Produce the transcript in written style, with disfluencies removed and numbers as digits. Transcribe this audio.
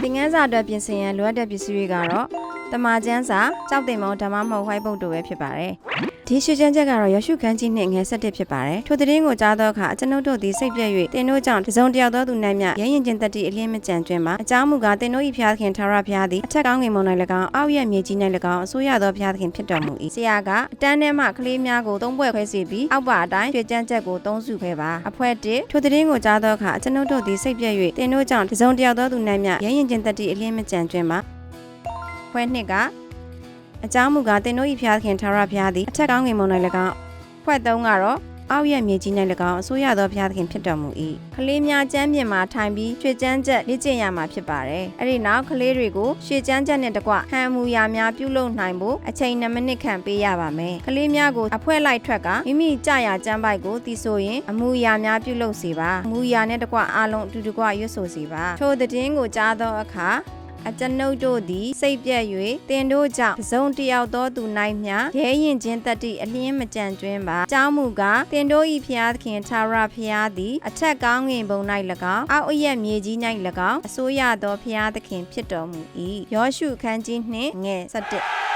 သင်ခန်းစာအတွက်ပြင်ဆင်ရန်လိုအပ်တဲ့ပစ္စည်းတွေကတော့တမန်ကျန်းစာကြောက်တင်မုံဓမ္မမဟုတ်ဝိုင်းပုတ်တို့ပဲဖြစ်ပါတယ်ဒီရှုချမ်းချက်ကတော့ရရှုခန်းကြီးနှင့်ငယ်ဆက်တစ်ဖြစ်ပါတယ်ထိုသတင်းကိုကြားသောအခါအကျွန်ုပ်တို့သည်စိတ်ပြည့်၍တင်တို့ကြောင့်တစုံတယောက်သောသူ၌မြရဲရင်ချင်းတက်တီအလင်းမကြံကျွင်းပါအကြောင်းမူကားတင်တို့၏ဖျားသခင်ထာဝရဘုရားသည်အထက်ကောင်းငင်မုံ၌၎င်းအောက်ရဲ့မြေကြီး၌၎င်းအစိုးရသောဘုရားသခင်ဖြစ်တော်မူ၏ဆရာကအတန်းထဲမှကလေးများကိုသုံးဘွဲ့ခွဲစီပြီးအောက်ပါအတိုင်းကြွေကြမ်းချက်ကိုသုံးစုခဲ့ပါအဖွဲ1ထိုသတင်းကိုကြားသောအခါအကျွန်ုပ်တို့သည်စိတ်ပြည့်၍တင်တို့ကြောင့်တစုံတယောက်သောသူ၌မြရဲရင်ချင်းတက်တီအလင်းမကြံကျွင်းပါဖွဲ2ကအကြောင်းမူကားတင်တို့၏ဖျားသခင်ထာဝရဘုရားသည်အထက်ကောင်းငင်မုံ၌၎င်းဖွဲ့3ကတော့အောက်ရဲ့မြေကြီး၌၎င်းအစိုးရသောဘုရားသခင်ဖြစ်တော်မူ၏ကလေးများကျမ်းပြင်မှာထိုင်ပြီးရွှေကျမ်းချက်လေ့ကျင့်ရမှာဖြစ်ပါတယ်အဲ့ဒီနောက်ကလေးတွေကိုရွှေကျမ်းချက်နဲ့တကွဟန်မူရာများပြုလုပ်နိုင်ဖို့အချိန်2မိနစ်ခန့်ပေးရပါမယ်ကလေးများကိုအဖွဲလိုက်ထွက်ကမိမိကြရာကျမ်းပိုက်ကိုတီးဆိုရင်အမူအရာများပြုလုပ်စေပါအမူအရာနဲ့တကွအားလုံးအတူတကွရွတ်ဆိုစေပါထိုသတင်းကိုကြားသောအခါအကျွန်ုပ်တို့သည်စိတ်ပြည့်၍တင်တို့ကြောင့်တစုံတယောက်သောသူ၌မျှရဲရင်ချင်းတတိအလင်းမကြံကျွင်းပါအကြောင်းမူကားတင်တို့၏ဖျားသခင်ထာဝရဘုရားသည်အထက်ကောင်းငင်ဘုံ၌၎င်းအောက်အရက်မြေကြီး၌၎င်းအစိုးရသောဘုရားသခင်ဖြစ်တော်မူ၏ယောရှုခန်းကြီးနှင့်ငယ်17